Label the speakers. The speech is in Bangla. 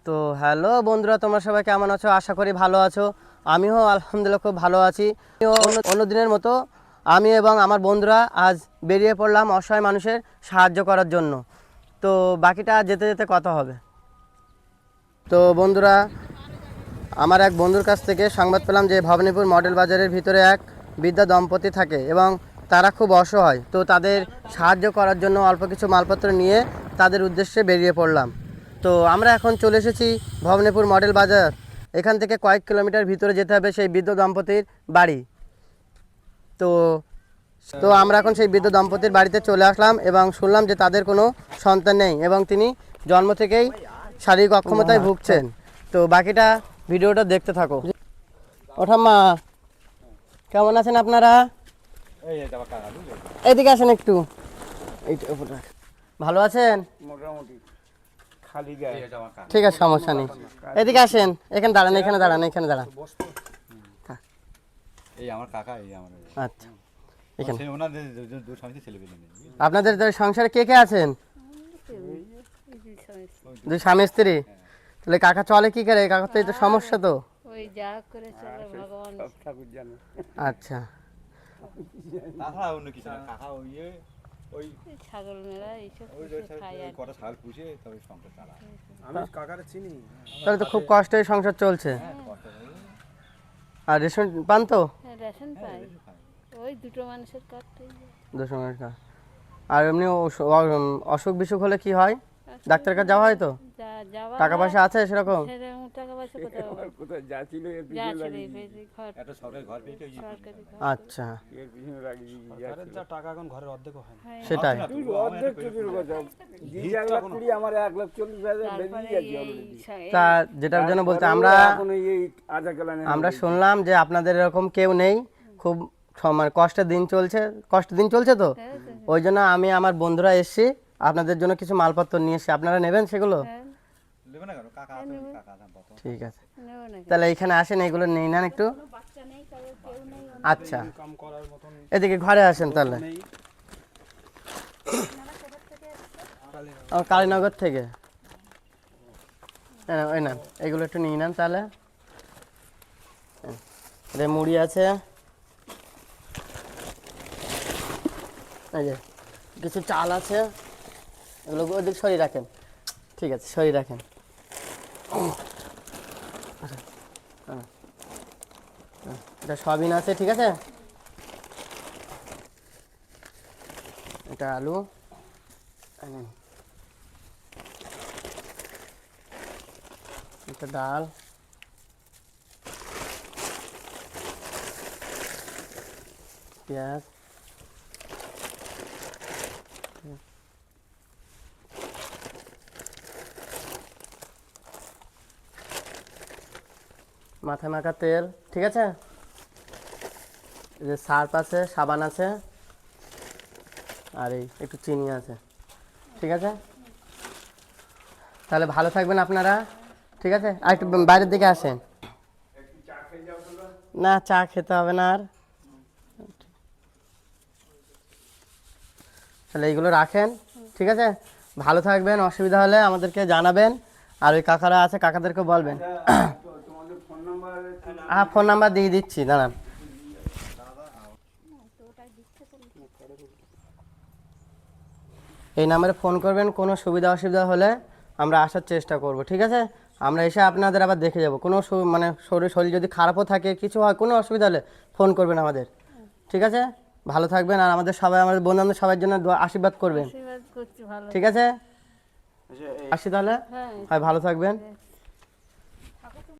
Speaker 1: তো হ্যালো বন্ধুরা, তোমরা সবাই কেমন আছো? আশা করি ভালো আছো। আমিও আলহামদুলিল্লাহ খুব ভালো আছি। অন্য দিনের মতো আমি এবং আমার বন্ধুরা আজ বেরিয়ে পড়লাম অসহায় মানুষের সাহায্য করার জন্য। তো বাকিটা যেতে যেতে কথা হবে। তো বন্ধুরা, আমার এক বন্ধুর কাছ থেকে সংবাদ পেলাম যে ভবানীপুর মডেল বাজারের ভিতরে এক বৃদ্ধা দম্পতি থাকে এবং তারা খুব অসহায়। তো তাদের সাহায্য করার জন্য অল্প কিছু মালপত্র নিয়ে তাদের উদ্দেশ্যে বেরিয়ে পড়লাম। তো আমরা এখন চলে এসেছি ভবানীপুর মডেল বাজার। এখান থেকে কয়েক কিলোমিটার ভিতরে যেতে হবে সেই বৃদ্ধ দম্পতির বাড়ি। তো তো আমরা এখন সেই বৃদ্ধ দম্পতির বাড়িতে চলে আসলাম এবং শুনলাম যে তাদের কোনো সন্তান নেই এবং তিনি জন্ম থেকেই শারীরিক অক্ষমতায় ভুগছেন। তো বাকিটা ভিডিওটা দেখতে থাকো। ওঠাম্মা, কেমন আছেন আপনারা? এদিকে আসেন একটু। ভালো আছেন?
Speaker 2: মোটামুটি খালি গায়ে।
Speaker 1: ঠিক আছে, সমস্যা নেই। এদিকে আসেন, এখানে দাঁড়ান, এখানে দাঁড়ান, এখানে দাঁড়ান।
Speaker 3: এই আমার কাকা, এই আমার
Speaker 1: আচ্ছা, এখানে
Speaker 3: ওনাদের দুই স্বামী ছেলে পেলে নেই।
Speaker 1: আপনাদের সংসারে কে কে আছেন? দুই স্বামী স্ত্রী। তাহলে কাকা চলে কি করে? কাকা তো এই তো সমস্যা তো।
Speaker 4: ওই যা করে চলে ভগবান।
Speaker 2: ঠাকুর জানে।
Speaker 1: আচ্ছা,
Speaker 3: তাছাড়া অন্য কিছু না, কাকা ওই
Speaker 4: ছাগল মেলা এইসব
Speaker 3: ওই
Speaker 4: কিছু খায় আর
Speaker 3: কটা ছাগল পুষে তবে সংসার চালায়।
Speaker 2: আমি কাকারে চিনি।
Speaker 1: তাহলে তো খুব কষ্টে সংসার চলছে। আর রেশন পান তো?
Speaker 4: রেশন পাই। ওই দুটো মানুষের কাটতেই
Speaker 1: দশমের। আর এমনি অসুখ বিসুখ হলে কি হয়? ডাক্তারের কাছে যাওয়া হয় তো?
Speaker 4: যাওয়া
Speaker 1: টাকা পয়সা আছে সেরকম?
Speaker 4: সেরকম টাকা পয়সা কোথাও
Speaker 2: কোথায় যা ছিল এর
Speaker 4: যা
Speaker 2: পিছনে
Speaker 4: ছিল
Speaker 2: লাগিয়ে
Speaker 4: এই ঘর
Speaker 3: একটা সরকারি ঘর পেয়েছে ওই
Speaker 4: সরকারি ঘর
Speaker 1: আচ্ছা,
Speaker 2: এর পিছনে লাগিয়ে
Speaker 5: ঘরের যা টাকা এখন ঘরের অর্ধেকও হয় না।
Speaker 1: সেটাই।
Speaker 2: তুই অর্ধেক চুরির কথা। 1,20,000 আমার 1,40,000 বেরিয়ে গেছে অলরেডি।
Speaker 1: তা যেটার জন্য বলতে আমরা
Speaker 2: এখন এই আধা কালানে
Speaker 1: আমরা শুনলাম যে আপনাদের এরকম কেউ নেই, খুব মানে কষ্টের দিন চলছে তো, ওই জন্য আমি আমার বন্ধুরা এসেছি আপনাদের জন্য কিছু মালপত্র নিয়ে এসেছি। আপনারা নেবেন সেগুলো?
Speaker 3: নেবে না কেন? কাকা আছে, কাকা দাম কত?
Speaker 1: ঠিক আছে,
Speaker 4: নেব না
Speaker 1: তাহলে এইখানে আসেন, এগুলো নিয়ে নেন একটু।
Speaker 4: বাচ্চা নেই কারো কেউ নেই
Speaker 1: আচ্ছা,
Speaker 5: কাম করার মতন
Speaker 1: এদিকে ঘরে আসেন তাহলে।
Speaker 5: নেই।
Speaker 1: কালীনগর থেকে। ওই না, এগুলো একটু নিয়ে নেন তাহলে। রে মুড়ি আছে, এই যে কিছু চাল আছে, এগুলো ওদিক সরিয়ে রাখেন। ঠিক আছে, সরিয়ে রাখেন। এটা সয়াবিন আছে, ঠিক আছে। এটা আলু, এটা ডাল, পেঁয়াজ, মাথায় মাখা তেল, ঠিক আছে। এই যে সার্ফ আছে, সাবান আছে, আর এই একটু চিনি আছে, ঠিক আছে। তাহলে ভালো থাকবেন আপনারা, ঠিক আছে। আর একটু বাইরের দিকে আসেন। না, চা খেতে হবে না আর। তাহলে এইগুলো রাখেন, ঠিক আছে। ভালো থাকবেন, অসুবিধা হলে আমাদেরকে জানাবেন। আর ওই কাকারা আছে, কাকাদেরকে বলবেন।
Speaker 2: তোমাদের ফোন নাম্বার?
Speaker 1: হ্যাঁ, ফোন নাম্বার দিয়ে দিচ্ছি, দাঁড়ান। এই নাম্বারে ফোন করবেন, কোনো সুবিধা অসুবিধা হলে আমরা আসার চেষ্টা করব, ঠিক আছে। আমরা এসে আপনাদের আবার দেখে যাব। কোনো মানে শরীর যদি খারাপও থাকে, কিছু হয়, কোনো অসুবিধা হলে ফোন করবেন আমাদের, ঠিক আছে। ভালো থাকবেন, আর আমাদের বন্ধু বান্ধব সবার জন্য আশীর্বাদ করবেন,
Speaker 4: আশীর্বাদ করছি ভালো
Speaker 1: ঠিক আছে। আসি তাহলে,
Speaker 4: হ্যাঁ
Speaker 1: ভালো থাকবেন।